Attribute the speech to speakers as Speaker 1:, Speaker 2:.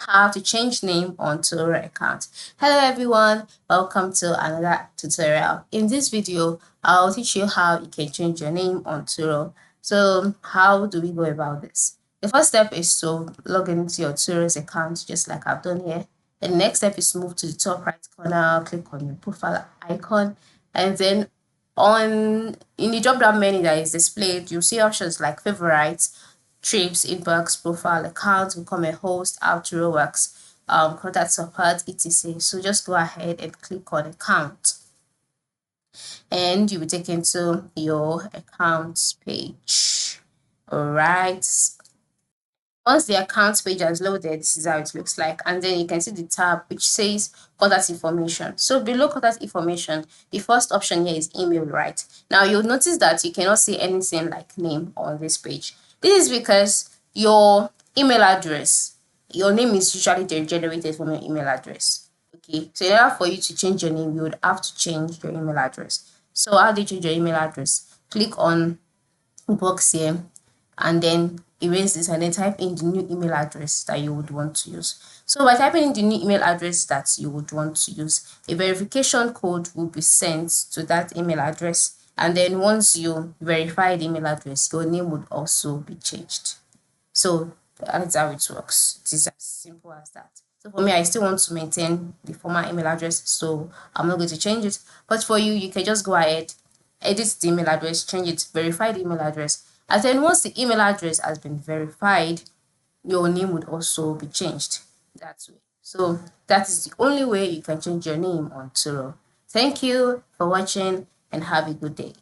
Speaker 1: how to change name on Turo account. Hello everyone, welcome to another tutorial. In this video, I'll teach you how you can change your name on Turo. So how do we go about this? The first step is to log into your Turo's account just like I've done here. The next step is to move to the top right corner, click on your profile icon, and then in the drop down menu that is displayed, you'll see options like favorites, trips, inbox, profile, account, become a host, how Turo works, contact support, etc. So just go ahead and click on account, and you'll be taken to your accounts page. All right. Once the accounts page has loaded, this is how it looks like, and then you can see the tab which says contact information. So below contact information, the first option here is email, right? Now you'll notice that you cannot see anything like name on this page. This is because your email address, your name is usually generated from your email address. Okay, so in order for you to change your name, you would have to change your email address. So how do you change your email address? Click on box here, and then erase this, and then type in the new email address that you would want to use. So by typing in the new email address that you would want to use, a verification code will be sent to that email address, and then once you verify the email address, your name would also be changed. So that's how it works. It is as simple as that. So for me, I still want to maintain the former email address, so I'm not going to change it. But for you, you can just go ahead, edit the email address, change it, verify the email address. And then once the email address has been verified, your name would also be changed that way. So that is the only way you can change your name on Turo. Thank you for watching and have a good day.